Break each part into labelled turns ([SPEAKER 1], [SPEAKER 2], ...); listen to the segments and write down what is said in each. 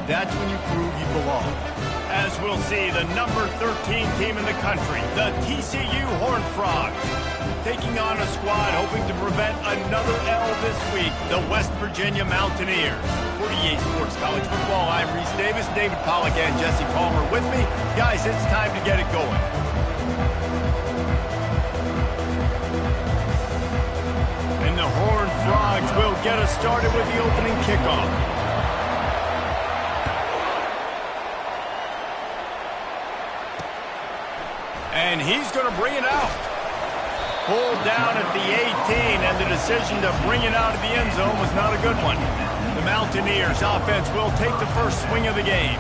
[SPEAKER 1] That's when you prove you belong. As we'll see, the number 13 team in the country, the TCU Horned Frogs, taking on a squad hoping to prevent another L this week, the West Virginia Mountaineers. For EA Sports College Football, I'm Reese Davis, David Pollack, and Jesse Palmer with me. Guys, it's time to get it going. And the Horned Frogs will get us started with the opening kickoff. And he's going to bring it out. Pulled down at the 18, and the decision to bring it out of the end zone was not a good one. The Mountaineers offense will take the first swing of the game.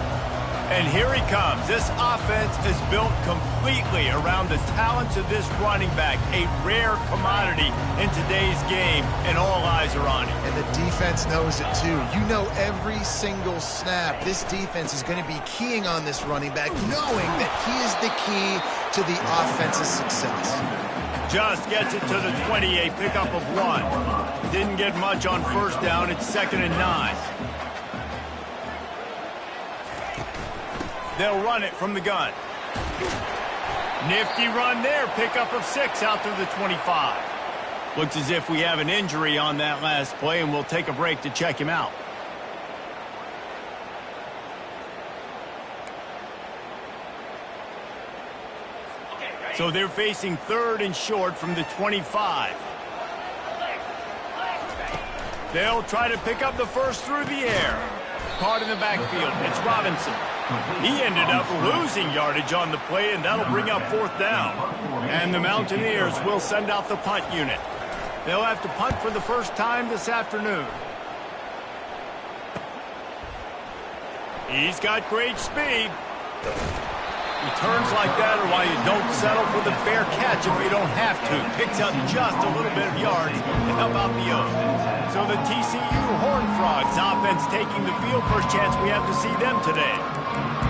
[SPEAKER 1] And here he comes. This offense is built completely around the talents of this running back, a rare commodity in today's game, and all eyes are on him.
[SPEAKER 2] And the defense knows it too. You know every single snap, this defense is going to be keying on this running back, knowing that he is the key to the offense's success.
[SPEAKER 1] Just gets it to the 28, pickup of 1. Didn't get much on first down. It's 2nd and 9. They'll run it from the gun. Nifty run there. Pickup of 6 out through the 25. Looks as if we have an injury on that last play, and we'll take a break to check him out. So they're facing 3rd and short from the 25. They'll try to pick up the first through the air. Caught in the backfield. It's Robinson. He ended up losing yardage on the play, and that'll bring up 4th down. And the Mountaineers will send out the punt unit. They'll have to punt for the first time this afternoon. He's got great speed. Returns like that are why you don't settle for the fair catch if you don't have to. Picks up just a little bit of yards to help out the own. So the TCU Horned Frogs offense taking the field. First chance we have to see them today.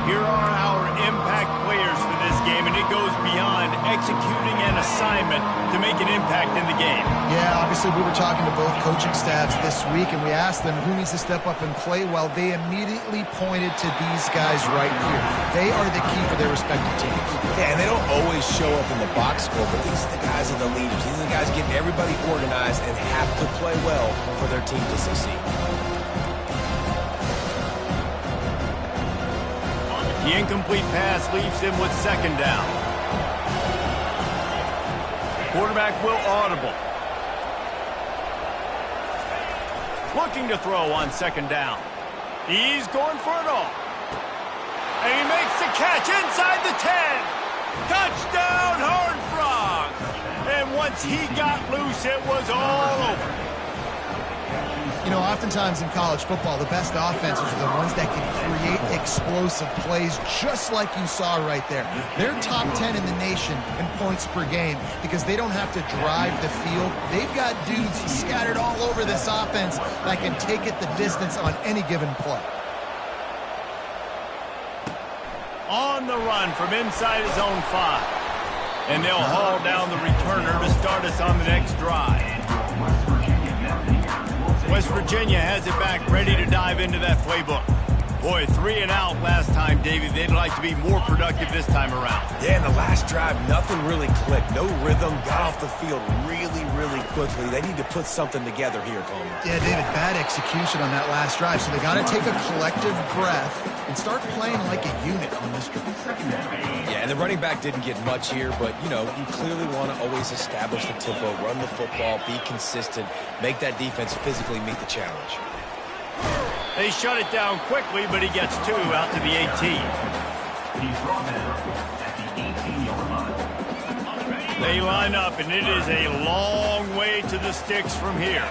[SPEAKER 1] Here are our impact players for this game, and it goes beyond executing an assignment to make an impact in the game.
[SPEAKER 2] Yeah, obviously we were talking to both coaching staffs this week, and we asked them who needs to step up and play well. They immediately pointed to these guys right here. They are the key for their respective teams.
[SPEAKER 3] Yeah, and they don't always show up in the box score, but these are the guys are the leaders. These are the guys getting everybody organized and have to play well for their team to succeed.
[SPEAKER 1] The incomplete pass leaves him with 2nd down. Quarterback will audible. Looking to throw on 2nd down. He's going for it all. And he makes the catch inside the 10. Touchdown, Horned Frogs. And once he got loose, it was all over.
[SPEAKER 2] You know, oftentimes in college football, the best offenses are the ones that can create explosive plays just like you saw right there. They're top 10 in the nation in points per game because they don't have to drive the field. They've got dudes scattered all over this offense that can take it the distance on any given play.
[SPEAKER 1] On the run from inside his own 5. And they'll haul down the returner to start us on the next drive. West Virginia has it back, ready to dive into that playbook. Boy, 3 and out last time, Davey. They'd like to be more productive this time around.
[SPEAKER 3] Yeah, in the last drive, nothing really clicked. No rhythm, got off the field really, really quickly. They need to put something together here, Coleman.
[SPEAKER 2] Yeah, David, bad execution on that last drive, so they got to take a collective breath and start playing like a unit on this drive.
[SPEAKER 3] Yeah, and the running back didn't get much here, but, you know, you clearly want to always establish the tempo, run the football, be consistent, make that defense physically meet the challenge.
[SPEAKER 1] They shut it down quickly, but he gets 2 out to the 18.
[SPEAKER 4] He's brought down at the 18-yard line.
[SPEAKER 1] They line up, and it is a long way to the sticks from here.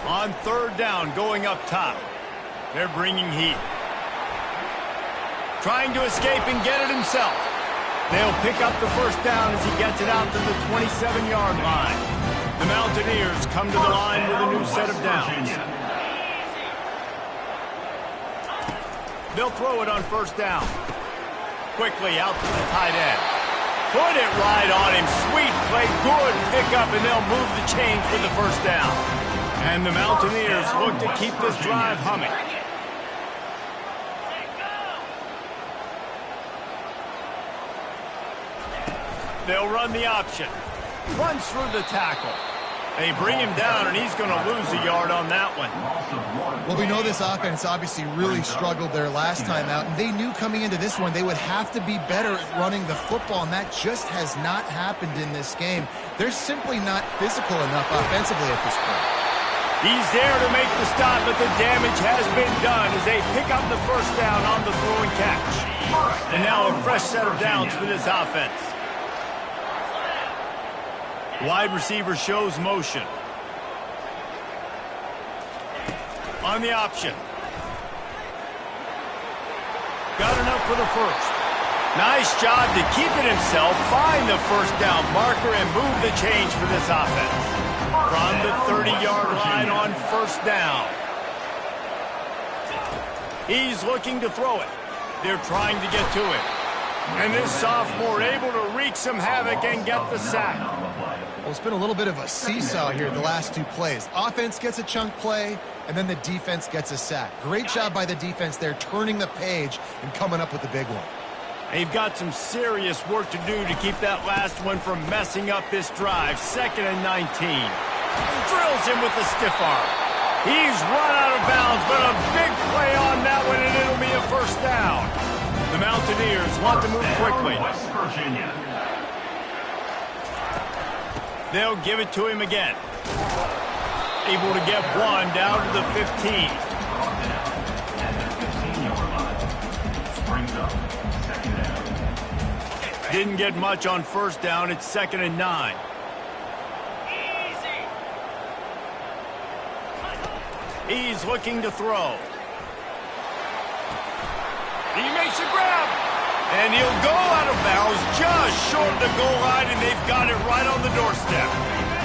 [SPEAKER 1] On 3rd down, going up top. They're bringing heat. Trying to escape and get it himself. They'll pick up the first down as he gets it out to the 27-yard line. The Mountaineers come to the line with a new set of downs. They'll throw it on 1st down. Quickly out to the tight end. Put it right on him. Sweet play. Good pickup, and they'll move the chains for the 1st down. And the Mountaineers look to keep this drive humming. They'll run the option. Runs through the tackle. They bring him down, and he's going to lose a yard on that one.
[SPEAKER 2] Well, we know this offense obviously really struggled their last time out, and they knew coming into this one they would have to be better at running the football, and that just has not happened in this game. They're simply not physical enough offensively at this point.
[SPEAKER 1] He's there to make the stop, but the damage has been done as they pick up the first down on the throw and catch. And now a fresh set of downs for this offense. Wide receiver shows motion. On the option. Got enough for the first. Nice job to keep it himself, find the first down marker, and move the change for this offense. From the 30-yard line on first down. He's looking to throw it. They're trying to get to it. And this sophomore able to wreak some havoc and get the sack.
[SPEAKER 2] Well, it's been a little bit of a seesaw here the last two plays. Offense gets a chunk play, and then the defense gets a sack. Great job by the defense there, turning the page and coming up with the big one.
[SPEAKER 1] They've got some serious work to do to keep that last one from messing up this drive. 2nd and 19. Drills him with the stiff arm. He's run out of bounds, but a big play on that one, and it'll be a first down. The Mountaineers want to move quickly. They'll give it to him again. Able to get one down to the 15. Didn't get much on first down. It's 2nd and 9. He's looking to throw. He makes a grab. And he'll go out of bounds just short of the goal line, and they've got it right on the doorstep.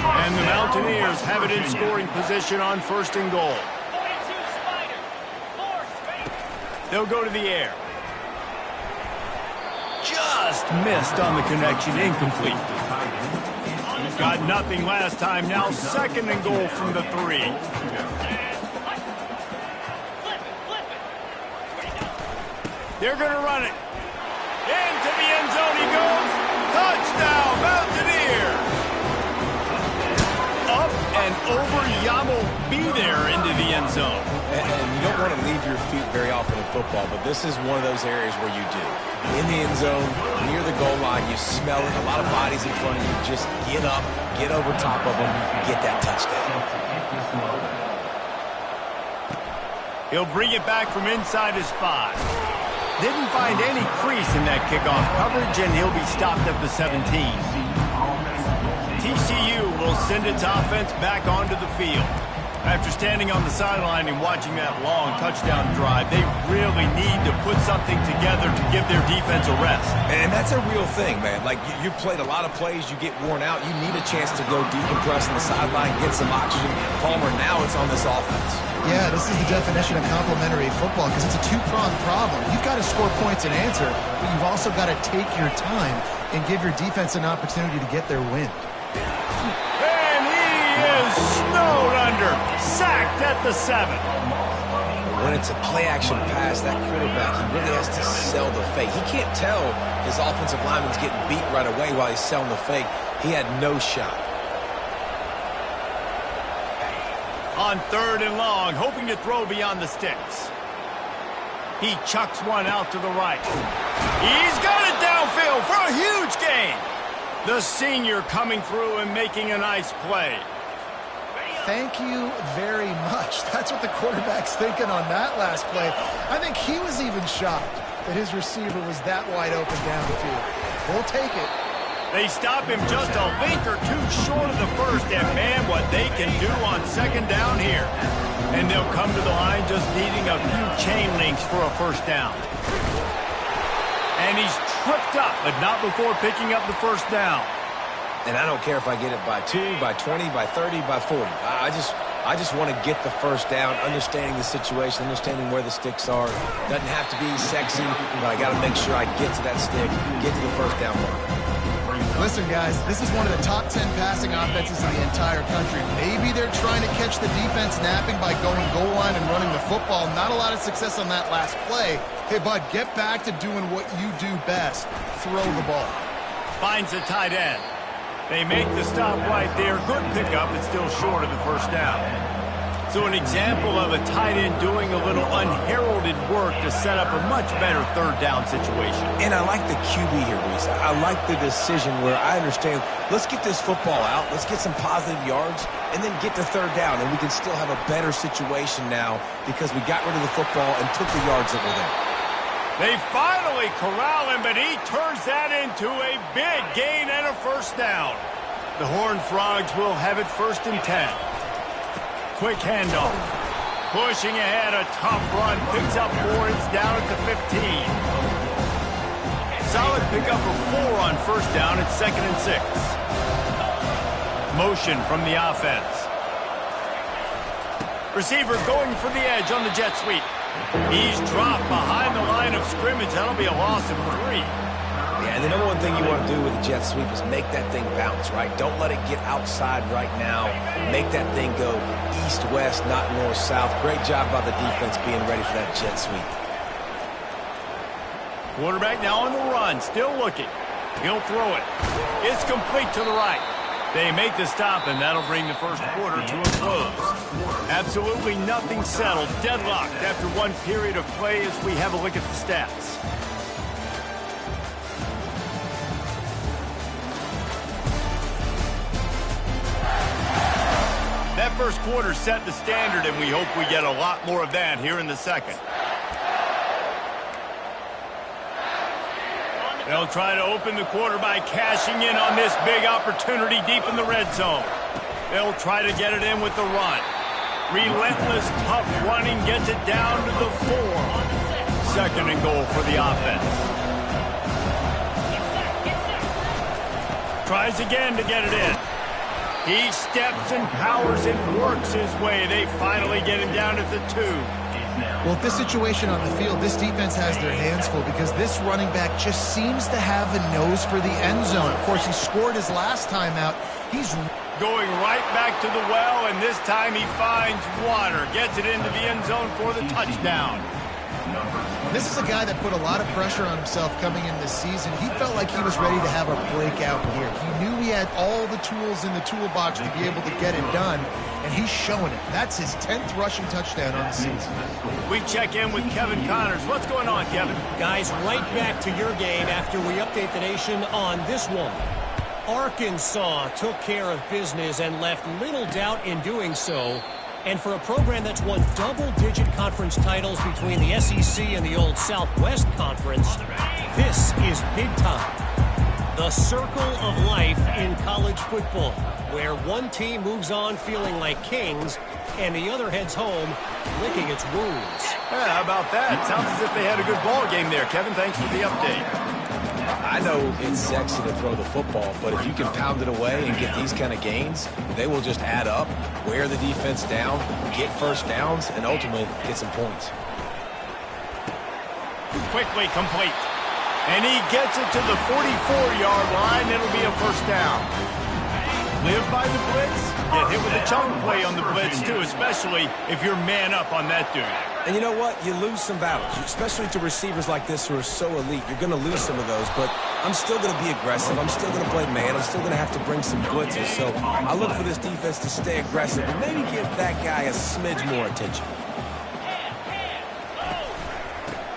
[SPEAKER 1] And the Mountaineers have it in scoring position on 1st and goal. They'll go to the air. Just missed on the connection, incomplete. Got nothing last time, now 2nd and goal from the 3. They're going to run it. Into the end zone he goes. Touchdown, Mountaineers. Up and over. Yamo be there into the end zone.
[SPEAKER 3] And you don't want to leave your feet very often in football, but this is one of those areas where you do. In the end zone, near the goal line, you smell it. A lot of bodies in front of you. Just get up, get over top of them, get that touchdown.
[SPEAKER 1] He'll bring it back from inside his 5. Didn't find any crease in that kickoff coverage, and he'll be stopped at the 17. TCU will send its offense back onto the field. After standing on the sideline and watching that long touchdown drive, they really need to put something together to give their defense a rest.
[SPEAKER 3] And that's a real thing, man. Like, you've played a lot of plays, you get worn out, you need a chance to go decompress on the sideline, get some oxygen. Palmer, now it's on this offense.
[SPEAKER 2] Yeah, this is the definition of complementary football because it's a two-pronged problem. You've got to score points and answer, but you've also got to take your time and give your defense an opportunity to get their win.
[SPEAKER 1] And he is snowed under, sacked at the 7.
[SPEAKER 3] When it's a play-action pass, that quarterback, he really has to sell the fake. He can't tell his offensive lineman's getting beat right away while he's selling the fake. He had no shot.
[SPEAKER 1] On 3rd and long, hoping to throw beyond the sticks. He chucks one out to the right. He's got it downfield for a huge gain. The senior coming through and making a nice play.
[SPEAKER 2] Thank you very much. That's what the quarterback's thinking on that last play. I think he was even shocked that his receiver was that wide open downfield. We'll take it.
[SPEAKER 1] They stop him just a link or two short of the first, and man, what they can do on 2nd down here. And they'll come to the line just needing a few chain links for a first down. And he's tripped up, but not before picking up the first down.
[SPEAKER 3] And I don't care if I get it by 2, by 20, by 30, by 40. I just want to get the first down, understanding the situation, understanding where the sticks are. Doesn't have to be sexy, but I got to make sure I get to that stick, get to the first down mark.
[SPEAKER 2] Listen, guys, this is one of the top 10 passing offenses in the entire country. Maybe they're trying to catch the defense napping by going goal line and running the football. Not a lot of success on that last play. Hey, bud, get back to doing what you do best. Throw the ball.
[SPEAKER 1] Finds the tight end. They make the stop right there. Good pickup, but still short of the first down. So an example of a tight end doing a little unheralded work to set up a much better third down situation.
[SPEAKER 3] And I like the QB here, Reese. I like the decision where I understand, let's get this football out, let's get some positive yards, and then get to third down, and we can still have a better situation now because we got rid of the football and took the yards that were there.
[SPEAKER 1] They finally corral him, but he turns that into a big gain and a first down. The Horned Frogs will have it 1st and 10. Quick handoff. Pushing ahead, a tough run. Picks up 4. It's down at the 15. Solid pickup of 4 on first down. It's 2nd and 6. Motion from the offense. Receiver going for the edge on the jet sweep. He's dropped behind the line of scrimmage. That'll be a loss of 3.
[SPEAKER 3] Yeah, and the number one thing you want to do with the jet sweep is make that thing bounce, right? Don't let it get outside right now. Make that thing go east-west, not north-south. Great job by the defense being ready for that jet sweep.
[SPEAKER 1] Quarterback now on the run, still looking. He'll throw it. It's complete to the right. They make the stop, and that'll bring the first quarter to a close. Absolutely nothing settled, deadlocked after one period of play as we have a look at the stats. That first quarter set the standard, and we hope we get a lot more of that here in the second. They'll try to open the quarter by cashing in on this big opportunity deep in the red zone. They'll try to get it in with the run. Relentless, tough running gets it down to the 4. 2nd and goal for the offense. Tries again to get it in. He steps and powers and works his way. They finally get him down at the 2.
[SPEAKER 2] Well, with this situation on the field, this defense has their hands full because this running back just seems to have a nose for the end zone. Of course, he scored his last time out. He's
[SPEAKER 1] going right back to the well, and this time he finds water. Gets it into the end zone for the touchdown.
[SPEAKER 2] This is a guy that put a lot of pressure on himself coming in this season. He felt like he was ready to have a breakout here. He knew he had all the tools in the toolbox to be able to get it done, and he's showing it. That's his 10th rushing touchdown on the season.
[SPEAKER 1] We check in with Kevin Connors. What's going on, Kevin?
[SPEAKER 5] Guys, right back to your game after we update the nation on this one. Arkansas took care of business and left little doubt in doing so. And for a program that's won double-digit conference titles between the SEC and the old Southwest Conference, this is big time. The circle of life in college football, where one team moves on feeling like kings and the other heads home licking its wounds.
[SPEAKER 1] Yeah, how about that? Sounds as if they had a good ball game there. Kevin, thanks for the update.
[SPEAKER 3] I know it's sexy to throw the football, but if you can pound it away and get these kind of gains, they will just add up, wear the defense down, get first downs, and ultimately get some points.
[SPEAKER 1] Quickly complete. And he gets it to the 44-yard line. It'll be a first down. Live by the blitz. Get hit with a chunk play on the blitz, too, especially if you're man up on that dude.
[SPEAKER 3] And you know what? You lose some battles, especially to receivers like this who are so elite. You're going to lose some of those, but I'm still going to be aggressive. I'm still going to play man. I'm still going to have to bring some blitzes. So I look for this defense to stay aggressive and maybe give that guy a smidge more attention.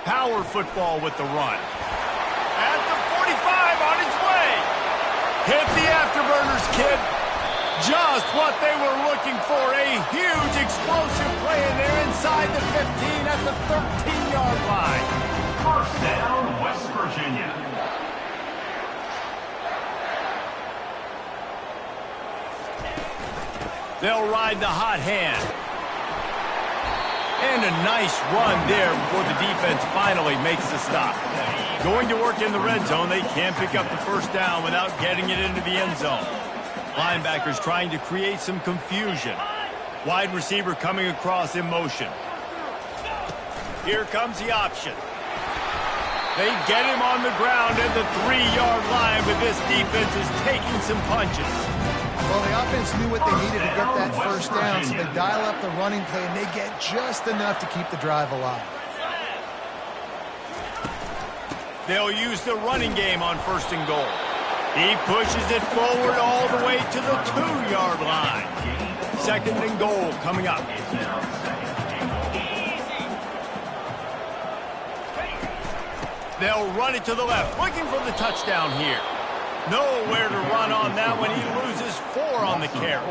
[SPEAKER 1] Power football with the run. At the 45 on his way. Hit the afterburners, kid. Just what they were looking for. A huge explosive play, and they're inside the 15 at the 13-yard line.
[SPEAKER 4] First down, West Virginia.
[SPEAKER 1] They'll ride the hot hand. And a nice run there before the defense finally makes the stop. Going to work in the red zone, they can't pick up the first down without getting it into the end zone. Linebackers trying to create some confusion. Wide receiver coming across in motion. Here comes the option. They get him on the ground at the 3-yard line, but this defense is taking some punches.
[SPEAKER 2] Well, the offense knew what they needed to get that first down, so they dial up the running play, and they get just enough to keep the drive alive.
[SPEAKER 1] They'll use the running game on 1st and goal. He pushes it forward all the way to the 2-yard line. 2nd and goal coming up. They'll run it to the left, looking for the touchdown here. Nowhere to run on that one. He loses 4 on the carry.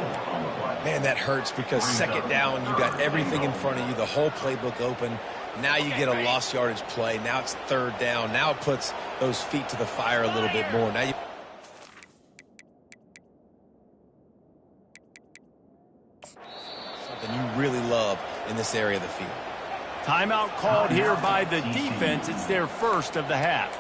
[SPEAKER 3] Man, that hurts because 2nd down, you got everything in front of you, the whole playbook open. Now you get a lost yardage play. Now it's 3rd down. Now it puts those feet to the fire a little bit more. Now you... something you really love in this area of the field.
[SPEAKER 1] Timeout called here by the defense. It's their first of the half.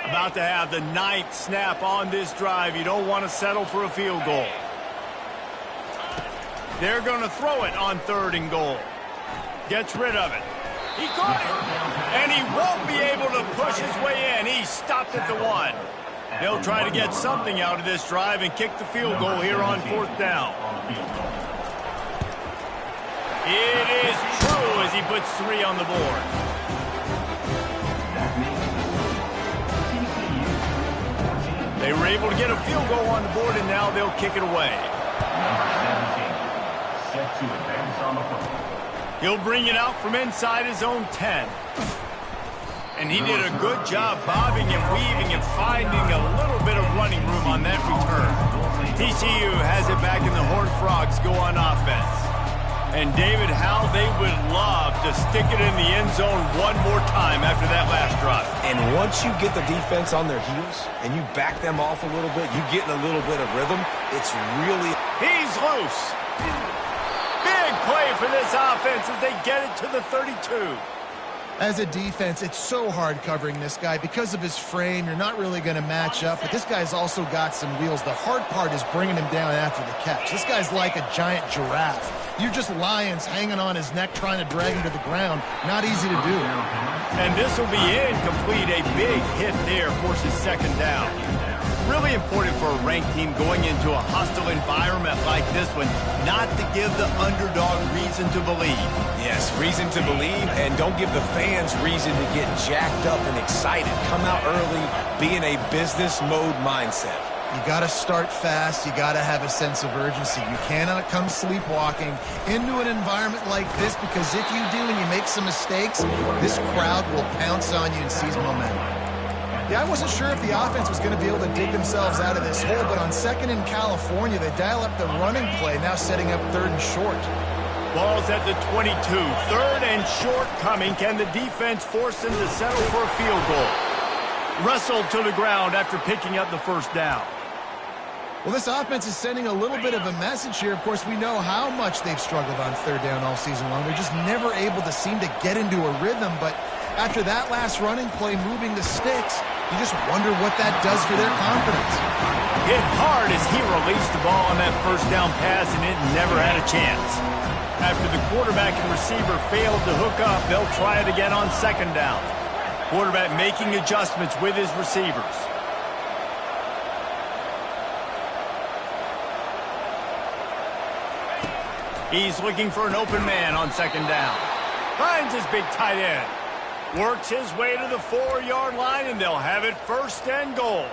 [SPEAKER 1] About to have the 9th snap on this drive. You don't want to settle for a field goal. They're going to throw it on 3rd and goal. Gets rid of it. He caught it. And he won't be able to push his way in. He stopped at the 1. They'll try to get something out of this drive and kick the field goal here on 4th down. It is true as he puts 3 on the board. They were able to get a field goal on the board, and now they'll kick it away. He'll bring it out from inside his own 10. And he did a good job bobbing and weaving and finding a little bit of running room on that return. TCU has it back, and the Horned Frogs go on offense. And David, how they would love to stick it in the end zone one more time after that last drive.
[SPEAKER 3] And once you get the defense on their heels and you back them off a little bit, you get in a little bit of rhythm, it's really...
[SPEAKER 1] He's loose. Big play for this offense as they get it to the 32.
[SPEAKER 2] As a defense, it's so hard covering this guy. Because of his frame, you're not really going to match up, but this guy's also got some wheels. The hard part is bringing him down after the catch. This guy's like a giant giraffe. You're just lions hanging on his neck trying to drag him to the ground. Not easy to do.
[SPEAKER 1] And this will be incomplete. A big hit there forces 2nd down. Really important for a ranked team going into a hostile environment like this one not to give the underdog reason to believe.
[SPEAKER 3] Yes, reason to believe, and don't give the fans reason to get jacked up and excited. Come out early, be in a business mode mindset.
[SPEAKER 2] You got to start fast. You got to have a sense of urgency. You cannot come sleepwalking into an environment like this, because if you do and you make some mistakes, this crowd will pounce on you and seize momentum. Yeah, I wasn't sure if the offense was going to be able to dig themselves out of this hole, but on 2nd in California, they dial up the running play, now setting up 3rd and short.
[SPEAKER 1] Ball's at the 22. 3rd and short coming. Can the defense force them to settle for a field goal? Wrestled to the ground after picking up the 1st down.
[SPEAKER 2] Well, this offense is sending a little bit of a message here. Of course, we know how much they've struggled on 3rd down all season long. They're just never able to seem to get into a rhythm, but after that last running play, moving the sticks, you just wonder what that does for their confidence.
[SPEAKER 1] Hit hard as he released the ball on that 1st down pass, and it never had a chance. After the quarterback and receiver failed to hook up, they'll try it again on 2nd down. Quarterback making adjustments with his receivers. He's looking for an open man on 2nd down. Finds his big tight end. Works his way to the 4-yard line, and they'll have it 1st and goal.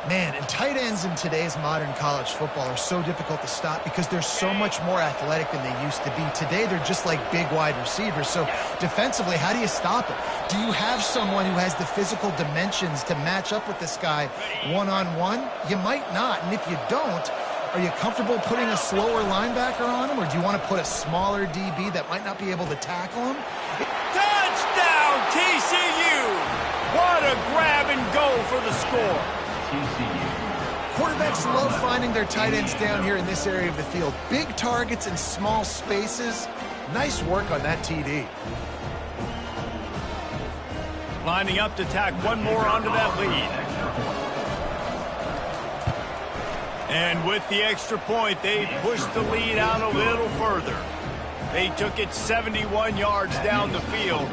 [SPEAKER 2] Man, and tight ends in today's modern college football are so difficult to stop because they're so much more athletic than they used to be. Today, they're just like big wide receivers. So defensively, how do you stop it? Do you have someone who has the physical dimensions to match up with this guy one-on-one? You might not, and if you don't, are you comfortable putting a slower linebacker on him, or do you want to put a smaller DB that might not be able to tackle him?
[SPEAKER 1] Touchdown, TCU! What a grab and go for the score.
[SPEAKER 2] Quarterbacks love finding their tight ends down here in this area of the field. Big targets in small spaces. Nice work on that TD.
[SPEAKER 1] Lining up to tack one more onto that lead. And with the extra point, they push the lead out a little further. They took it 71 yards down the field,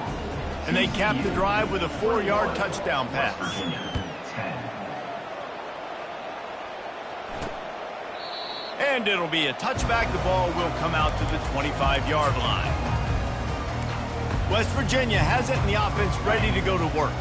[SPEAKER 1] and they capped the drive with a 4-yard touchdown pass. And it'll be a touchback. The ball will come out to the 25-yard line. West Virginia has it, and the offense ready to go to work.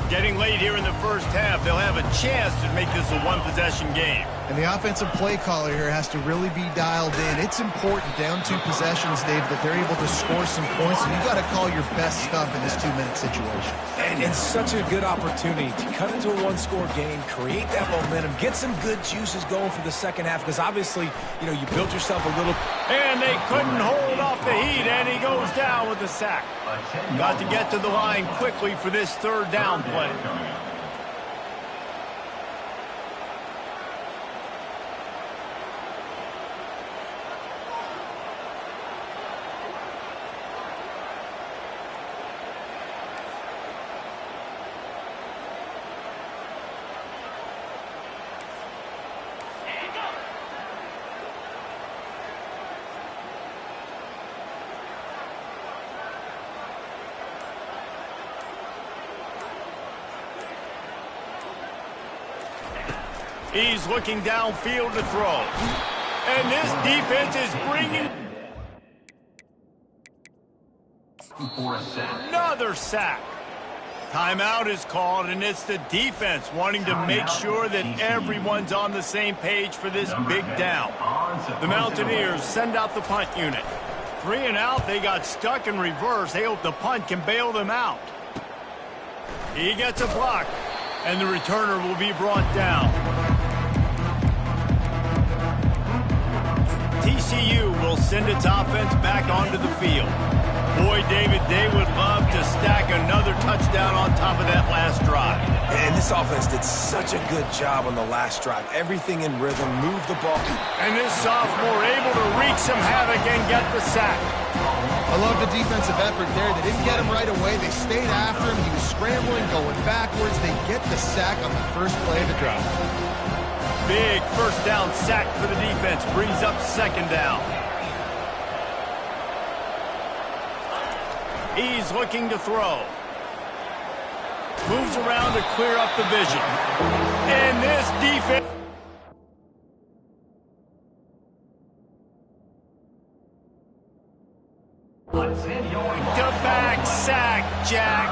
[SPEAKER 1] Getting late here in the first half, they'll have a chance to make this a one-possession game.
[SPEAKER 2] And the offensive play caller here has to really be dialed in. It's important, down 2 possessions, Dave, that they're able to score some points, and you got to call your best stuff in this 2-minute situation.
[SPEAKER 3] And it's such a good opportunity to cut into a one-score game, create that momentum, get some good juices going for the second half, because obviously, you built yourself a little.
[SPEAKER 1] And they couldn't hold off the heat, and he goes down with the sack. Got to get to the line quickly for this third down play. He's looking downfield to throw. And this defense is bringing another sack. Timeout is called, and it's the defense wanting to make sure that everyone's on the same page for this big down. The Mountaineers send out the punt unit. 3 and out, they got stuck in reverse. They hope the punt can bail them out. He gets a block, and the returner will be brought down. TCU will send its offense back onto the field. Boy, David, they would love to stack another touchdown on top of that last drive.
[SPEAKER 3] And this offense did such a good job on the last drive. Everything in rhythm, move the ball.
[SPEAKER 1] And this sophomore able to wreak some havoc and get the sack.
[SPEAKER 2] I love the defensive effort there. They didn't get him right away. They stayed after him. He was scrambling, going backwards. They get the sack on the first play of the drive.
[SPEAKER 1] Big first down sack for the defense. Brings up second down. He's looking to throw. Moves around to clear up the vision. And this defense... to back sack, Jack.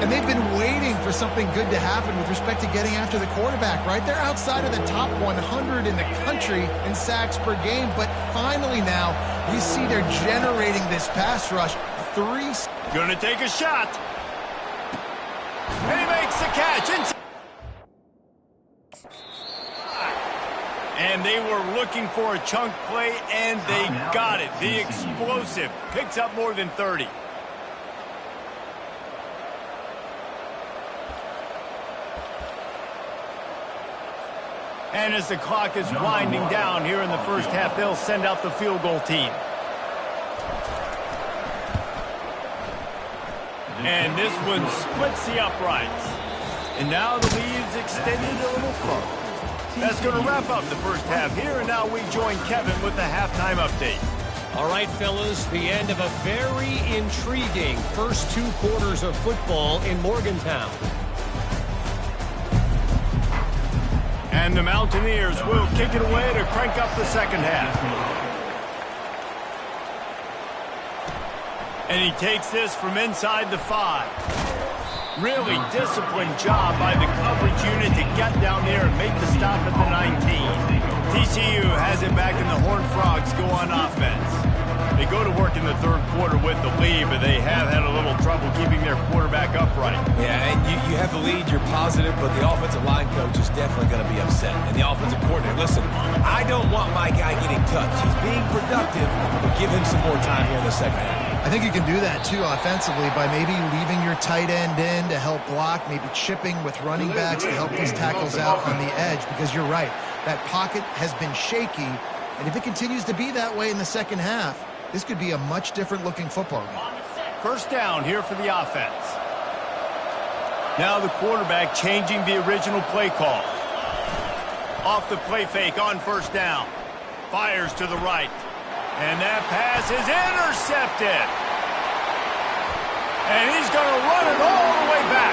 [SPEAKER 2] And they've been waiting for something good to happen with respect to getting after the quarterback, right? They're outside of the top 100 in the country in sacks per game, but finally now you see they're generating this pass rush. 3.
[SPEAKER 1] Gonna take a shot. And he makes the catch. And they were looking for a chunk play, and they got it. The explosive picks up more than 30. And as the clock is winding down here in the first half, they'll send out the field goal team. And this one splits the uprights. And now the lead's extended a little further. That's going to wrap up the first half here, and now we join Kevin with the halftime update.
[SPEAKER 5] All right, fellas, the end of a very intriguing first 2 quarters of football in Morgantown.
[SPEAKER 1] And the Mountaineers will kick it away to crank up the second half. And he takes this from inside the 5. Really disciplined job by the coverage unit to get down there and make the stop at the 19. TCU has it back, and the Horned Frogs go on offense. They go to work in the third quarter with the lead, but they have had a little trouble keeping their quarterback upright.
[SPEAKER 3] Yeah, and you have the lead, you're positive, but the offensive line coach is definitely going to be upset. And the offensive coordinator, listen, I don't want my guy getting touched. He's being productive, but give him some more time here in the second half.
[SPEAKER 2] I think you can do that, too, offensively, by maybe leaving your tight end in to help block, maybe chipping with running backs to help these tackles out on the edge, because you're right. That pocket has been shaky, and if it continues to be that way in the second half, this could be a much different-looking football game.
[SPEAKER 1] First down here for the offense. Now the quarterback changing the original play call. Off the play fake on first down. Fires to the right. And that pass is intercepted. And he's going to run it all the way back.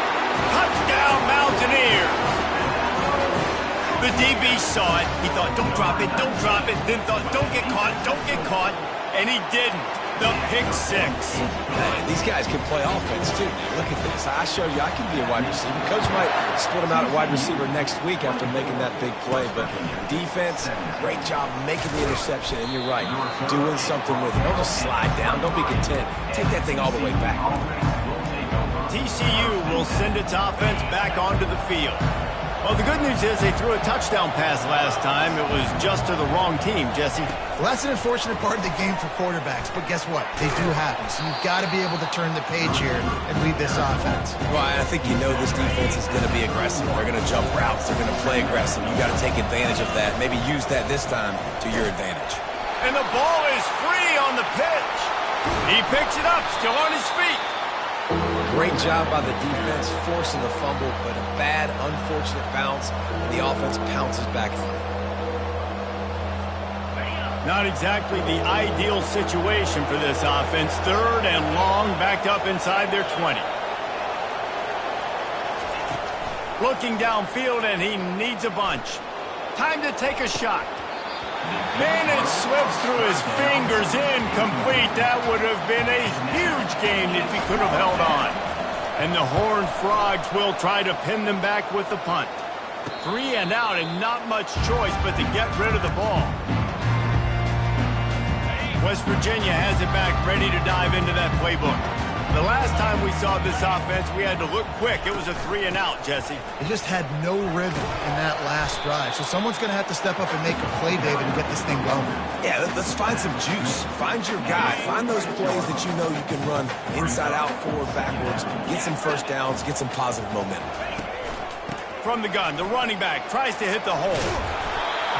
[SPEAKER 1] Touchdown, Mountaineers. The DB saw it. He thought, don't drop it, don't drop it. Then thought, don't get caught, don't get caught. And he didn't. The pick six.
[SPEAKER 3] Hey, these guys can play offense, too. Look at this. I showed you I can be a wide receiver. Coach might split him out at wide receiver next week after making that big play. But defense, great job making the interception. And you're right, doing something with it. Don't just slide down. Don't be content. Take that thing all the way back.
[SPEAKER 1] TCU will send its offense back onto the field. Well, the good news is they threw a touchdown pass last time. It was just to the wrong team, Jesse.
[SPEAKER 2] Well, that's an unfortunate part of the game for quarterbacks, but guess what? They do happen. So you've got to be able to turn the page here and lead this offense.
[SPEAKER 3] Well, I think you know this defense is going to be aggressive. They're going to jump routes. They're going to play aggressive. You got to take advantage of that. Maybe use that this time to your advantage.
[SPEAKER 1] And the ball is free on the pitch. He picks it up, still on his feet.
[SPEAKER 3] Great job by the defense, forcing the fumble, but a bad, unfortunate bounce, and the offense pounces back on it.
[SPEAKER 1] Not exactly the ideal situation for this offense. 3rd and long, backed up inside their 20. Looking downfield, and he needs a bunch. Time to take a shot. Man, it slips through his fingers, incomplete. That would have been a huge gain if he could have held on. And the Horned Frogs will try to pin them back with the punt. 3 and out, and not much choice but to get rid of the ball. West Virginia has it back, ready to dive into that playbook. The last time we saw this offense, we had to look quick. It was a 3 and out, Jesse.
[SPEAKER 2] They just had no rhythm in that last drive. So someone's going to have to step up and make a play, David, and get this thing going.
[SPEAKER 3] Yeah, let's find some juice. Find your guy. Find those plays that you know you can run inside out, forward, backwards. Get some first downs. Get some positive momentum.
[SPEAKER 1] From the gun, the running back tries to hit the hole.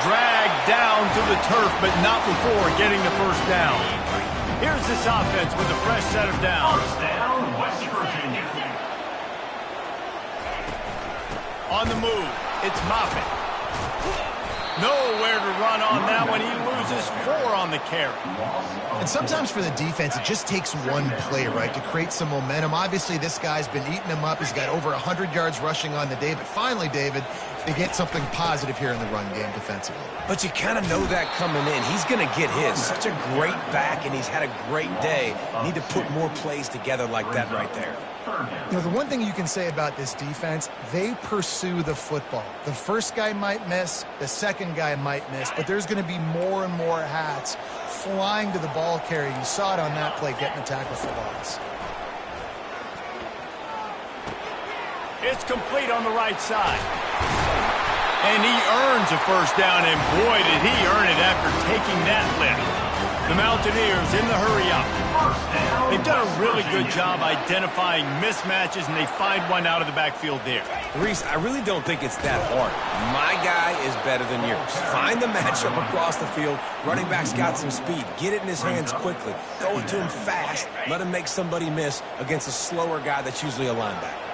[SPEAKER 1] Dragged down to the turf, but not before getting the first down. Here's this offense with a fresh set of downs.
[SPEAKER 4] First down, West Virginia.
[SPEAKER 1] On the move, it's Moffitt. Nowhere to run on that one. He loses 4 on the carry.
[SPEAKER 2] And sometimes for the defense, it just takes one play, right, to create some momentum. Obviously, this guy's been eating him up. He's got over 100 yards rushing on the day. But finally, David, they get something positive here in the run game defensively.
[SPEAKER 3] But you kind of know that coming in. He's going to get his. Such a great back, and he's had a great day. Need to put more plays together like that right there.
[SPEAKER 2] You know, the one thing you can say about this defense, they pursue the football. The first guy might miss, the second guy might miss, but there's going to be more and more hats flying to the ball carrier. You saw it on that play, getting the tackle for loss.
[SPEAKER 1] It's complete on the right side. And he earns a first down, and boy, did he earn it after taking that lift. The Mountaineers in the hurry-up. They've done a really good job identifying mismatches, and they find one out of the backfield there.
[SPEAKER 3] Reese, I really don't think it's that hard. My guy is better than yours. Find the matchup across the field. Running back's got some speed. Get it in his hands quickly. Throw it to him fast. Let him make somebody miss against a slower guy that's usually a linebacker.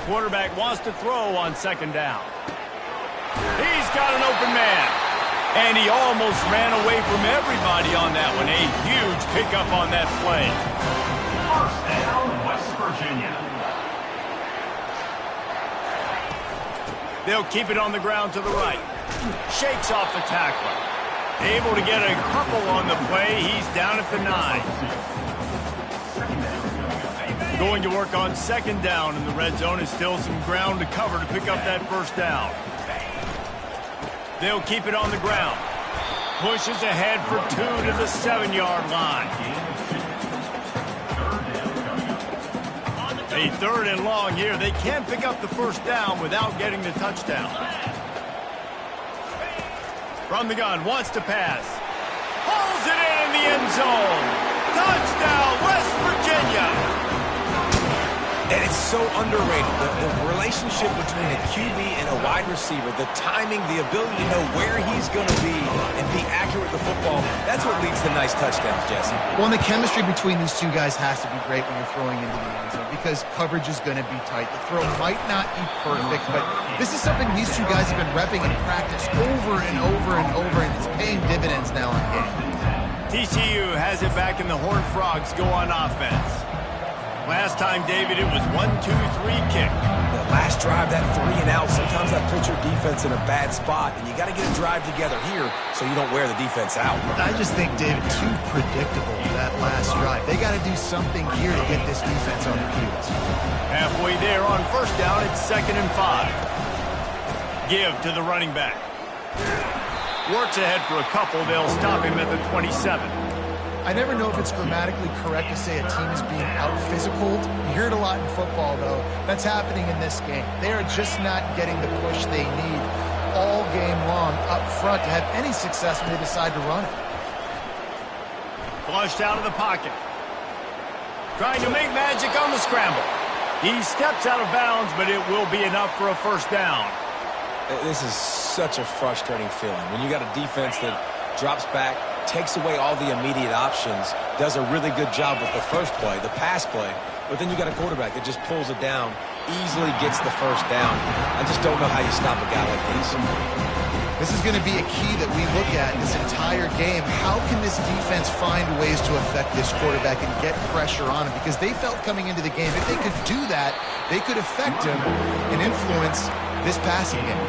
[SPEAKER 1] Quarterback wants to throw on 2nd down. He's got an open man. And he almost ran away from everybody on that one. A huge pickup on that play.
[SPEAKER 4] First down, West Virginia.
[SPEAKER 1] They'll keep it on the ground to the right. Shakes off the tackler. Able to get a couple on the play. He's down at the 9. Going to work on 2nd down in the red zone. Is still some ground to cover to pick up that first down. They'll keep it on the ground. Pushes ahead for 2 to the 7-yard line. A 3rd and long here. They can't pick up the first down without getting the touchdown. From the gun, wants to pass. Pulls it in the end zone. Touchdown, West Virginia.
[SPEAKER 3] And it's so underrated. The relationship between a QB and a wide receiver, the timing, the ability to know where he's going to be and be accurate with the football, that's what leads to nice touchdowns, Jesse.
[SPEAKER 2] Well, and the chemistry between these two guys has to be great when you're throwing into the end zone because coverage is going to be tight. The throw might not be perfect, but this is something these two guys have been repping in practice over and over and over, and it's paying dividends now on game.
[SPEAKER 1] TCU has it back, and the Horned Frogs go on offense. Last time, David, it was 1-2-3 kick.
[SPEAKER 3] The last drive, that 3 and out, sometimes that puts your defense in a bad spot, and you got to get a drive together here so you don't wear the defense out.
[SPEAKER 2] I just think, David, too predictable, that last drive. They got to do something here to get this defense on their heels.
[SPEAKER 1] Halfway there on first down, it's 2nd and 5. Give to the running back. Works ahead for a couple. They'll stop him at the 27.
[SPEAKER 2] I never know if it's grammatically correct to say a team is being out-physicaled. You hear it a lot in football, though. That's happening in this game. They are just not getting the push they need all game long up front to have any success when they decide to run it.
[SPEAKER 1] Flushed out of the pocket. Trying to make magic on the scramble. He steps out of bounds, but it will be enough for a first down.
[SPEAKER 3] This is such a frustrating feeling. When you got a defense that drops back, takes away all the immediate options, does a really good job with the first play, the pass play, but then you got a quarterback that just pulls it down, easily gets the first down. I just don't know how you stop a guy like this.
[SPEAKER 2] This is going to be a key that we look at this entire game. How can this defense find ways to affect this quarterback and get pressure on him? Because they felt coming into the game, if they could do that, they could affect him and influence this passing game.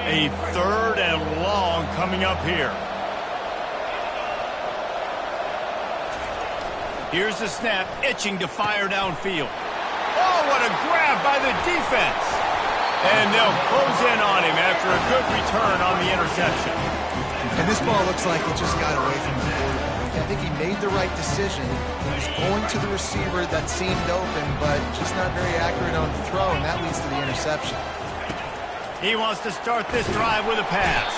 [SPEAKER 1] A 3rd and long coming up here. Here's the snap, itching to fire downfield. Oh, what a grab by the defense. And they'll close in on him after a good return on the interception.
[SPEAKER 2] And this ball looks like it just got away from the quarterback. I think he made the right decision. He was going to the receiver that seemed open, but just not very accurate on the throw, and that leads to the interception.
[SPEAKER 1] He wants to start this drive with a pass.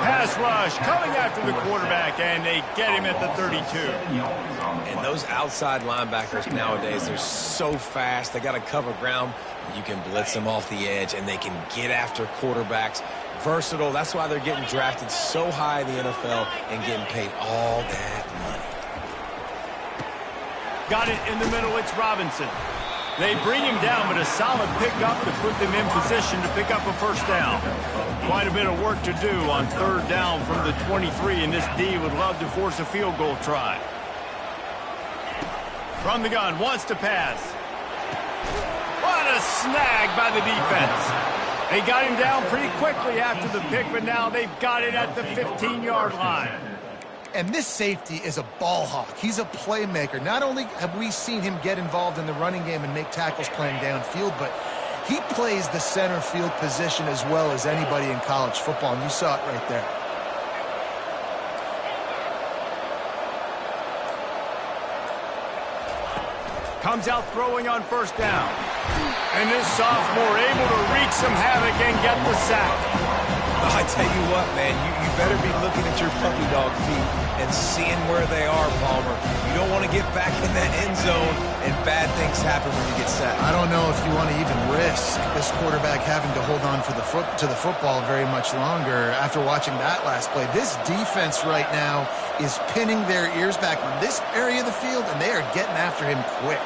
[SPEAKER 1] Pass rush coming after the quarterback, and they get him at the 32.
[SPEAKER 3] And those outside linebackers nowadays, they're so fast. They got to cover ground. You can blitz them off the edge, and they can get after quarterbacks. Versatile. That's why they're getting drafted so high in the NFL and getting paid all that money.
[SPEAKER 1] Got it in the middle. It's Robinson. They bring him down, but a solid pickup to put them in position to pick up a first down. Quite a bit of work to do on 3rd down from the 23, and this D would love to force a field goal try. From the gun, wants to pass. What a snag by the defense. They got him down pretty quickly after the pick, but now they've got it at the 15-yard line.
[SPEAKER 2] And this safety is a ball hawk. He's a playmaker. Not only have we seen him get involved in the running game and make tackles playing downfield, but he plays the center field position as well as anybody in college football, and you saw it right there.
[SPEAKER 1] Comes out throwing on first down. And this sophomore able to wreak some havoc and get the sack.
[SPEAKER 3] I tell you what, man, you better be looking at your puppy dog feet and seeing where they are, Palmer. You don't want to get back in that end zone and bad things happen when you get sacked.
[SPEAKER 2] I don't know if you want to even risk this quarterback having to hold on to the football very much longer after watching that last play. This defense right now is pinning their ears back on this area of the field, and they are getting after him quick.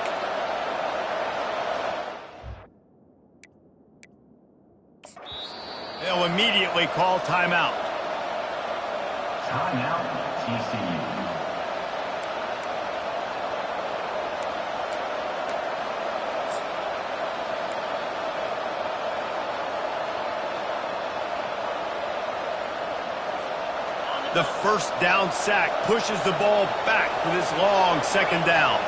[SPEAKER 1] They'll immediately call timeout.
[SPEAKER 4] Timeout, TCU.
[SPEAKER 1] The first down sack pushes the ball back for this long 2nd down.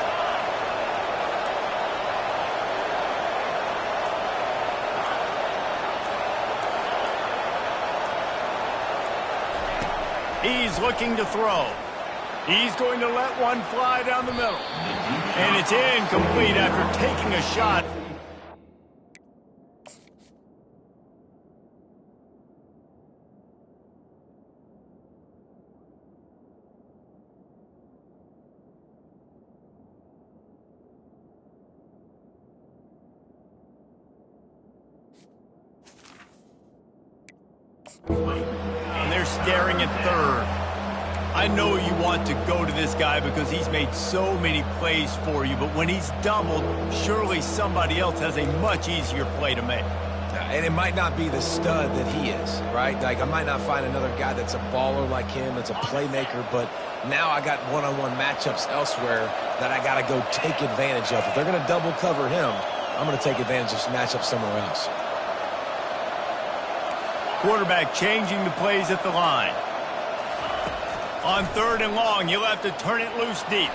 [SPEAKER 1] He's looking to throw. He's going to let one fly down the middle. And it's incomplete after taking a shot. And they're staring at 3rd. I know you want to go to this guy because he's made so many plays for you, but when he's doubled, surely somebody else has a much easier play to make.
[SPEAKER 3] And it might not be the stud that he is, right? Like, I might not find another guy that's a baller like him, that's a playmaker, but now I got one-on-one matchups elsewhere that I got to go take advantage of. If they're going to double cover him, I'm going to take advantage of some matchups somewhere else.
[SPEAKER 1] Quarterback changing the plays at the line. On 3rd and long, you'll have to turn it loose deep.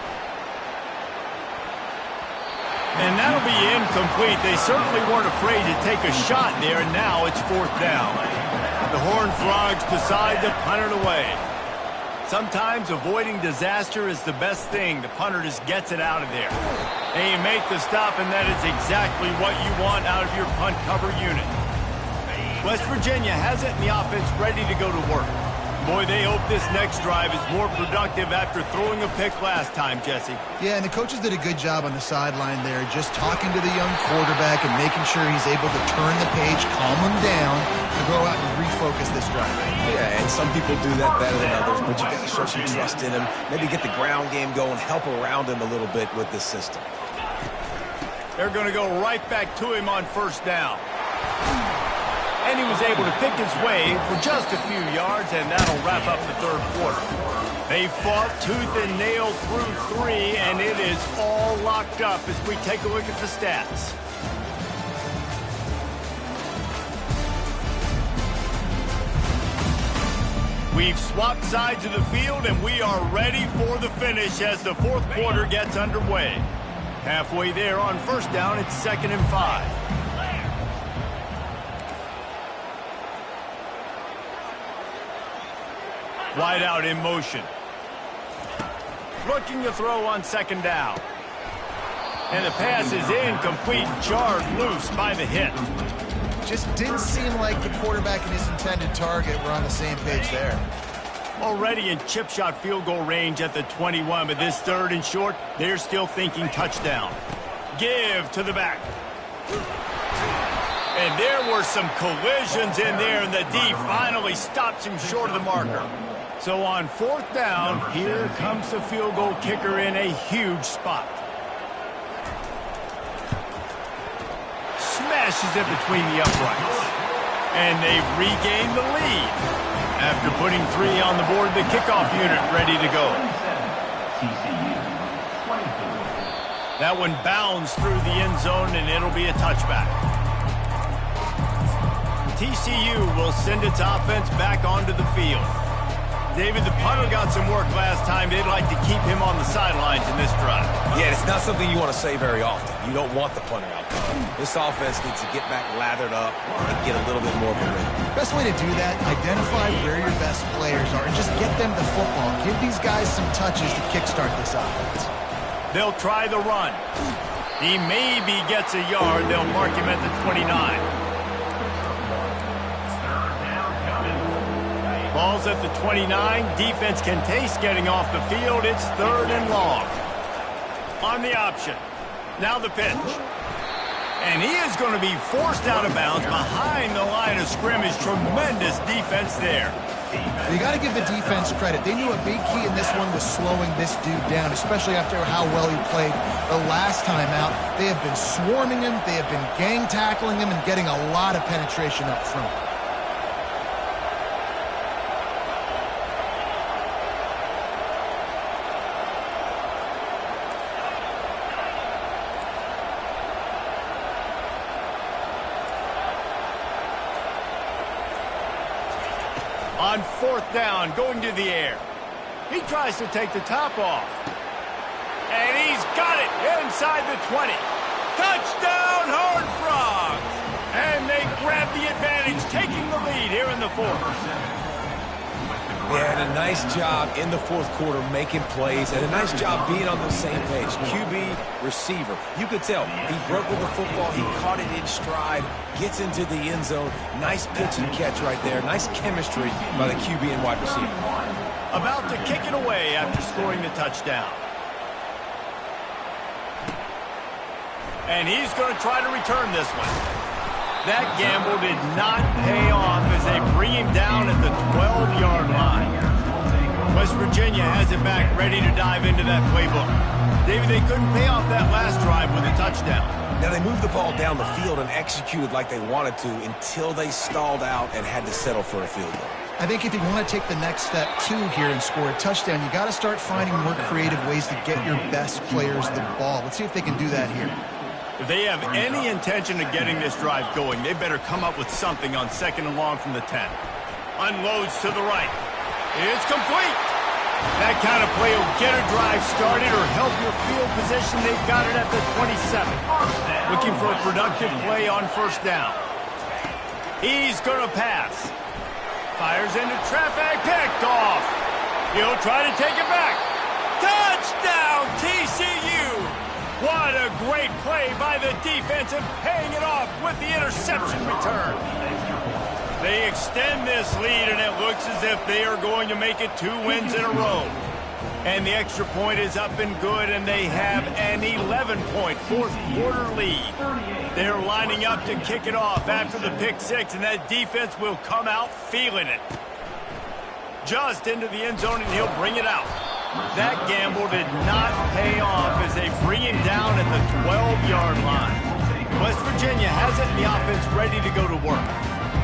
[SPEAKER 1] And that'll be incomplete. They certainly weren't afraid to take a shot there, and now it's 4th down. The Horned Frogs decide to punt it away. Sometimes avoiding disaster is the best thing. The punter just gets it out of there. And you make the stop, and that is exactly what you want out of your punt cover unit. West Virginia has it in the offense ready to go to work. Boy, they hope this next drive is more productive after throwing a pick last time, Jesse.
[SPEAKER 2] Yeah, and the coaches did a good job on the sideline there, just talking to the young quarterback and making sure he's able to turn the page, calm him down, and go out and refocus this drive.
[SPEAKER 3] Yeah, and some people do that better than others, but you got to show some trust in him. Maybe get the ground game going, help around him a little bit with this system.
[SPEAKER 1] They're going to go right back to him on 1st down. And he was able to pick his way for just a few yards, and that'll wrap up the 3rd quarter. They fought tooth and nail through 3, and it is all locked up as we take a look at the stats. We've swapped sides of the field, and we are ready for the finish as the 4th quarter gets underway. Halfway there on 1st down, it's 2nd and 5. Wide out in motion. Looking to throw on 2nd down. And the pass is incomplete, jarred loose by the hit.
[SPEAKER 2] Just didn't seem like the quarterback and his intended target were on the same page there.
[SPEAKER 1] Already in chip shot field goal range at the 21, but this 3rd and short, they're still thinking touchdown. Give to the back. And there were some collisions in there, and the D finally stops him short of the marker. So on 4th down, here comes the field goal kicker in a huge spot. Smashes it between the uprights. And they've regained the lead. After putting 3 on the board, the kickoff unit ready to go. That one bounds through the end zone, and it'll be a touchback. TCU will send its offense back onto the field. David, the punter got some work last time. They'd like to keep him on the sidelines in this drive.
[SPEAKER 3] Yeah, it's not something you want to say very often. You don't want the punter out there. This offense needs to get back lathered up and get a little bit more of a rhythm.
[SPEAKER 2] Best way to do that, identify where your best players are and just get them the football. Give these guys some touches to kickstart this offense.
[SPEAKER 1] They'll try the run. He maybe gets a yard. They'll mark him at the 29. Ball's at the 29. Defense can taste getting off the field. It's 3rd and long. On the option. Now the pitch. And he is going to be forced out of bounds behind the line of scrimmage. Tremendous defense there.
[SPEAKER 2] You got to give the defense credit. They knew a big key in this one was slowing this dude down, especially after how well he played the last time out. They have been swarming him. They have been gang tackling him and getting a lot of penetration up front.
[SPEAKER 1] On 4th down, going to the air. He tries to take the top off. And he's got it inside the 20. Touchdown, Horned Frogs! And they grab the advantage, taking the lead here in the 4th.
[SPEAKER 3] They had a nice job in the 4th quarter making plays and a nice job being on the same page. QB, receiver. You could tell he broke with the football. He caught it in stride, gets into the end zone. Nice pitch and catch right there. Nice chemistry by the QB and wide receiver.
[SPEAKER 1] About to kick it away after scoring the touchdown. And he's going to try to return this one. That gamble did not pay off as they bring him down at the 12-yard line. West Virginia Virginia has it back, ready to dive into that playbook. David, they couldn't pay off that last drive with a touchdown.
[SPEAKER 3] Now, they moved the ball down the field and executed like they wanted to until they stalled out and had to settle for a field goal.
[SPEAKER 2] I think if you want to take the next step, too, here and score a touchdown, you got to start finding more creative ways to get your best players the ball. Let's see if they can do that here.
[SPEAKER 1] If they have any intention of getting this drive going, they better come up with something on 2nd and long from the 10. Unloads to the right. It's complete. That kind of play will get a drive started or help your field position. They've got it at the 27. Looking for a productive play on 1st down. He's going to pass. Fires into traffic. Picked off. He'll try to take it back. Touchdown, TCU. What a great play by the defense and paying it off with the interception return. They extend this lead, and it looks as if they are going to make it 2 wins in a row. And the extra point is up and good, and they have an 11-point fourth-quarter lead. They're lining up to kick it off after the pick 6, and that defense will come out feeling it. Just into the end zone, and he'll bring it out. That gamble did not pay off as they bring him down at the 12-yard line. West Virginia has it, and the offense ready to go to work.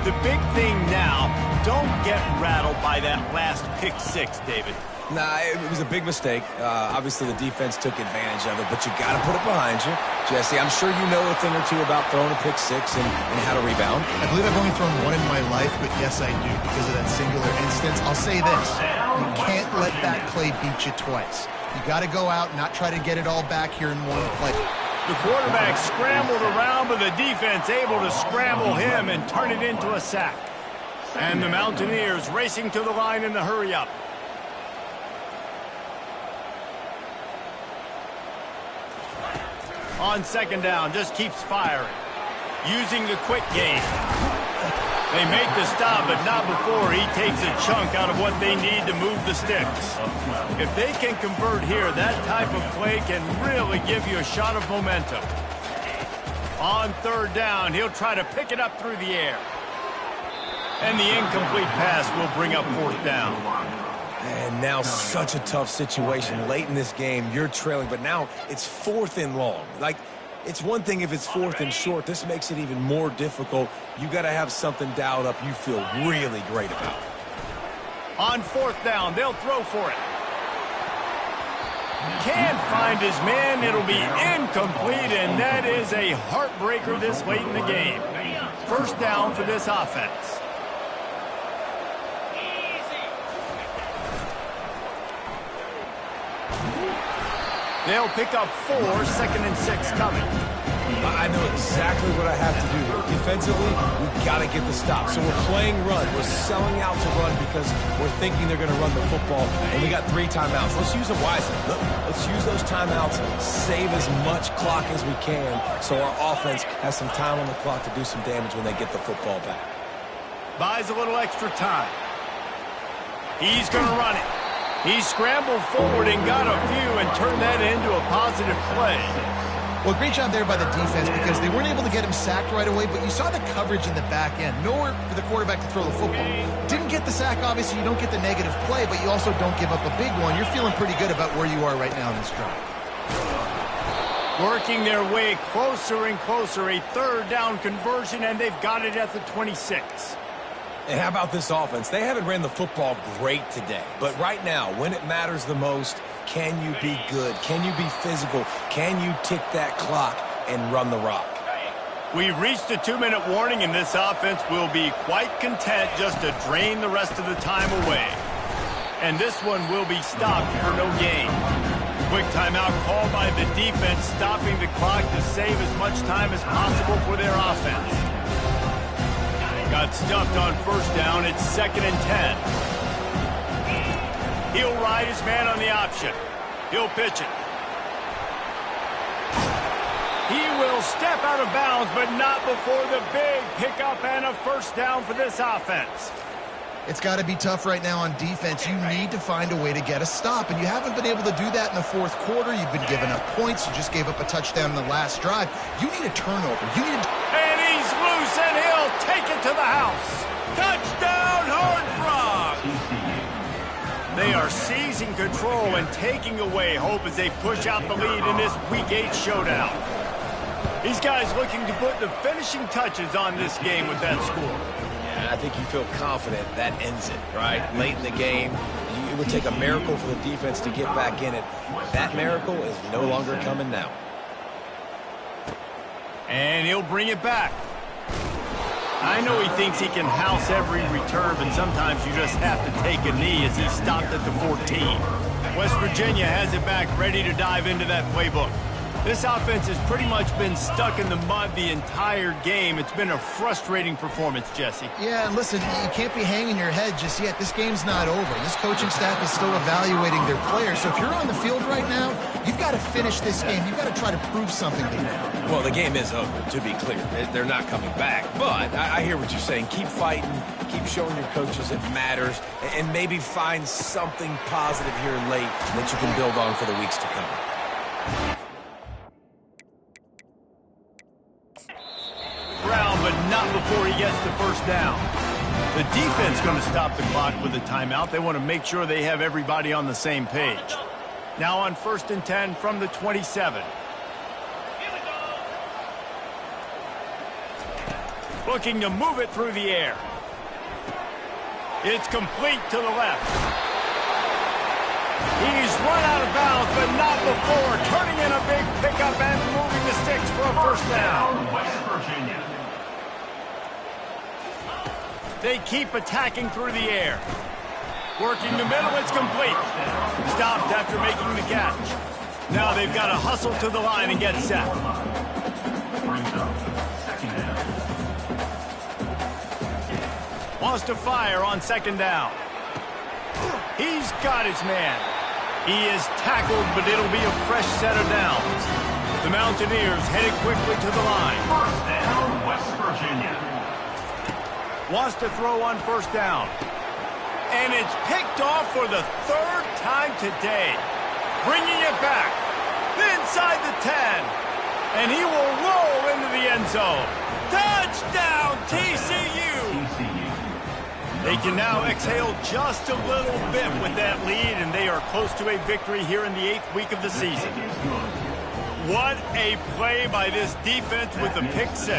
[SPEAKER 1] The big thing now, don't get rattled by that last pick 6, David.
[SPEAKER 3] Nah, it was a big mistake. Obviously, the defense took advantage of it, but you got to put it behind you. Jesse, I'm sure you know a thing or two about throwing a pick 6 and how to rebound.
[SPEAKER 2] I believe I've only thrown one in my life, but yes, I do, because of that singular instance. I'll say this. You can't let that play beat you twice. You got to go out and not try to get it all back here in one play.
[SPEAKER 1] The quarterback scrambled around, but the defense able to scramble him and turn it into a sack. And the Mountaineers racing to the line in the hurry-up. On 2nd down, just keeps firing. Using the quick game. They make the stop, but not before he takes a chunk out of what they need to move the sticks. If they can convert here, that type of play can really give you a shot of momentum. On 3rd down, he'll try to pick it up through the air. And the incomplete pass will bring up 4th down.
[SPEAKER 3] And now such a tough situation. Late in this game, you're trailing, but now it's 4th and long. Like, it's one thing if it's 4th and short. This makes it even more difficult. You got to have something dialed up you feel really great about.
[SPEAKER 1] On 4th down, they'll throw for it. Can't find his man. It'll be incomplete, and that is a heartbreaker this late in the game. 1st down for this offense. They'll pick up 4, 2nd and 6 coming.
[SPEAKER 3] I know exactly what I have to do here. Defensively, we've got to get the stop. So we're playing run. We're selling out to run because we're thinking they're going to run the football. And we got 3 timeouts. Let's use them wisely. Let's use those timeouts, save as much clock as we can so our offense has some time on the clock to do some damage when they get the football back.
[SPEAKER 1] Buys a little extra time. He's going to run it. He scrambled forward and got a few and turned that into a positive play.
[SPEAKER 2] Well, great job there by the defense because they weren't able to get him sacked right away, but you saw the coverage in the back end. Nowhere for the quarterback to throw the football. Didn't get the sack, obviously. You don't get the negative play, but you also don't give up a big one. You're feeling pretty good about where you are right now in this drive.
[SPEAKER 1] Working their way closer and closer. A 3rd down conversion, and they've got it at the 26.
[SPEAKER 3] And how about this offense? They haven't ran the football great today. But right now, when it matters the most, can you be good? Can you be physical? Can you tick that clock and run the rock?
[SPEAKER 1] We've reached a 2-minute warning, and this offense will be quite content just to drain the rest of the time away. And this one will be stopped for no gain. Quick timeout called by the defense, stopping the clock to save as much time as possible for their offense. Got stuffed on 1st down. It's 2nd and 10. He'll ride his man on the option. He'll pitch it. He will step out of bounds, but not before the big pickup and a 1st down for this offense.
[SPEAKER 2] It's got to be tough right now on defense. You need to find a way to get a stop, and you haven't been able to do that in the 4th quarter. You've been giving up points. You just gave up a touchdown in the last drive. You need a turnover. You need
[SPEAKER 1] And he's loose, and he'll take it to the house. Touchdown, Horned Frogs! They are are seizing control and taking away hope as they push out the lead in this Week 8 showdown. These guys looking to put the finishing touches on this game with that score.
[SPEAKER 3] Yeah, I think you feel confident that ends it, right? Late in the game, it would take a miracle for the defense to get back in it. That miracle is no longer coming now.
[SPEAKER 1] And he'll bring it back. I know he thinks he can house every return, but sometimes you just have to take a knee as he stopped at the 14. West Virginia has it back, ready to dive into that playbook. This offense has pretty much been stuck in the mud the entire game. It's been a frustrating performance, Jesse.
[SPEAKER 2] Yeah, and listen, you can't be hanging your head just yet. This game's not over. This coaching staff is still evaluating their players. So if you're on the field right now, you've got to finish this game. You've got to try to prove something to them.
[SPEAKER 3] Well, the game is over, to be clear. They're not coming back. But I hear what you're saying. Keep fighting. Keep showing your coaches it matters. And maybe find something positive here late that you can build on for the weeks to come.
[SPEAKER 1] But not before he gets the first down. The defense going to stop the clock with a timeout. They want to make sure they have everybody on the same page. Now on 1st and 10 from the 27. Looking to move it through the air. It's complete to the left. He's run out of bounds, but not before. Turning in a big pickup and moving the sticks for a first down.
[SPEAKER 4] West Virginia.
[SPEAKER 1] They keep attacking through the air. Working the middle, it's complete. Stopped after making the catch. Now they've got to hustle to the line and get set. Wants to fire on 2nd down. He's got his man. He is tackled, but it'll be a fresh set of downs. The Mountaineers headed quickly to the line.
[SPEAKER 4] First down, West Virginia.
[SPEAKER 1] Wants to throw on 1st down. And it's picked off for the 3rd time today. Bringing it back. Inside the 10. And he will roll into the end zone. Touchdown, TCU! They can now exhale just a little bit with that lead, and they are close to a victory here in the 8th week of the season. What a play by this defense with the pick 6.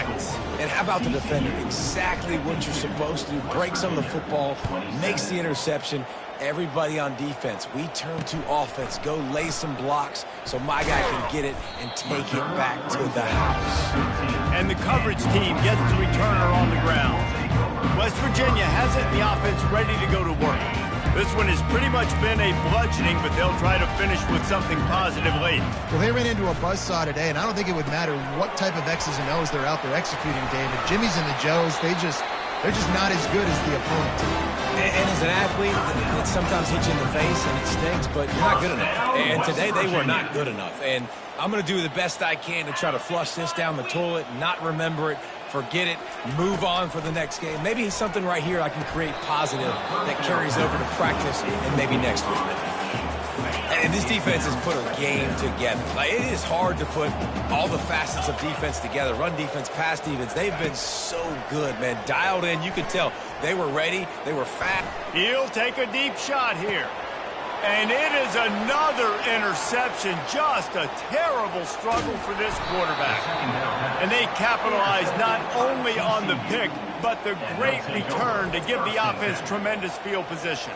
[SPEAKER 3] And how about the defender? Exactly what you're supposed to do. Breaks on the football, makes the interception. Everybody on defense, we turn to offense. Go lay some blocks so my guy can get it and take it back to the house.
[SPEAKER 1] And the coverage team gets the returner on the ground. West Virginia has it, and the offense ready to go to work. This one has pretty much been a bludgeoning, but they'll try to finish with something positive late.
[SPEAKER 2] Well, they ran into a buzzsaw today, and I don't think it would matter what type of X's and O's they're out there executing, David. Jimmy's and the Joes, they're just not as good as the opponent.
[SPEAKER 3] And as an athlete, it sometimes hits you in the face and it stinks, but you're not good enough. And today they were not good enough. And I'm going to do the best I can to try to flush this down the toilet, not remember it, forget it, move on for the next game. Maybe something right here I can create positive that carries over to practice and maybe next week. And this defense has put a game together. Like, it is hard to put all the facets of defense together. Run defense, pass defense. They've been so good, man. Dialed in. You could tell they were ready. They were fat.
[SPEAKER 1] He'll take a deep shot here. And it is another interception. Just a terrible struggle for this quarterback. And they capitalize not only on the pick, but the great return to give the offense tremendous field position.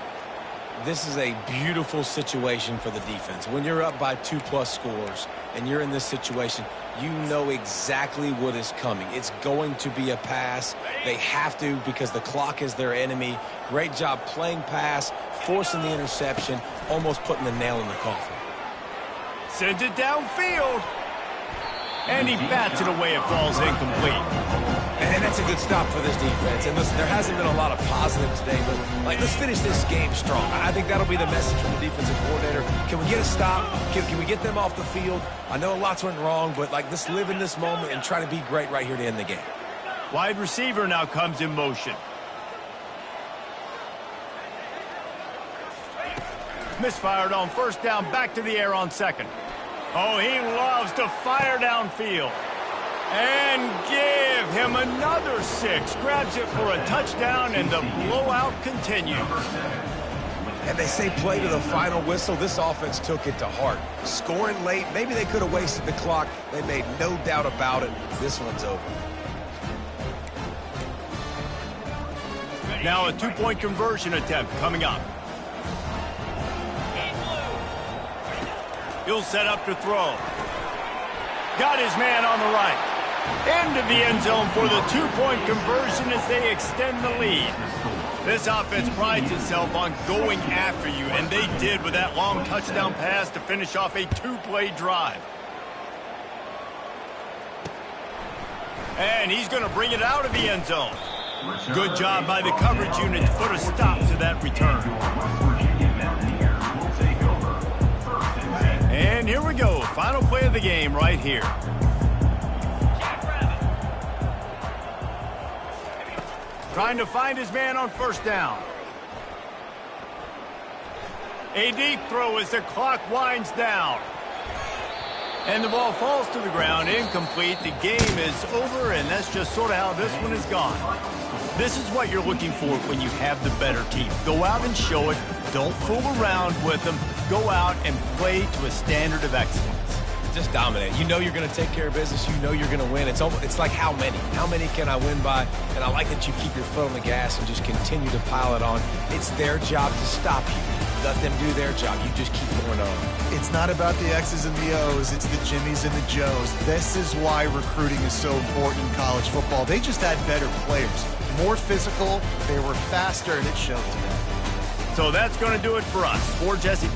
[SPEAKER 3] This is a beautiful situation for the defense. When you're up by 2+ scores and you're in this situation, you know exactly what is coming. It's going to be a pass. They have to because the clock is their enemy. Great job playing pass, forcing the interception, almost putting the nail in the coffin.
[SPEAKER 1] Sends it downfield. And he bats it away. It falls incomplete.
[SPEAKER 3] And that's a good stop for this defense. And listen, there hasn't been a lot of positive today, but let's finish this game strong. I think that'll be the message from the defensive coordinator. Can we get a stop? Can we get them off the field? I know lots went wrong, but let's live in this moment and try to be great right here to end the game.
[SPEAKER 1] Wide receiver now comes in motion. Misfired on 1st down, back to the air on 2nd. Oh, he loves to fire downfield. And give him another 6. Grabs it for a touchdown, and the blowout continues.
[SPEAKER 3] And they say play to the final whistle. This offense took it to heart. Scoring late, maybe they could have wasted the clock. They made no doubt about it. This one's over.
[SPEAKER 1] Now a two-point conversion attempt coming up. He'll set up to throw. Got his man on the right. Into the end zone for the two-point conversion as they extend the lead. This offense prides itself on going after you, and they did with that long touchdown pass to finish off a two-play drive. And he's going to bring it out of the end zone. Good job by the coverage unit to put a stop to that return. And here we go. Final play of the game right here. Trying to find his man on first down. A deep throw as the clock winds down. And the ball falls to the ground, incomplete. The game is over, and that's just sort of how this one is gone. This is what you're looking for when you have the better team. Go out and show it. Don't fool around with them. Go out and play to a standard of excellence.
[SPEAKER 3] Just dominate. You know you're going to take care of business. You know you're going to win. It's like how many? How many can I win by? And I like that you keep your foot on the gas and just continue to pile it on. It's their job to stop you. Let them do their job. You just keep going on.
[SPEAKER 2] It's not about the X's and the O's. It's the Jimmies and the Joes. This is why recruiting is so important in college football. They just had better players. More physical. They were faster, and it showed today.
[SPEAKER 1] So that's going to do it for us. For Jesse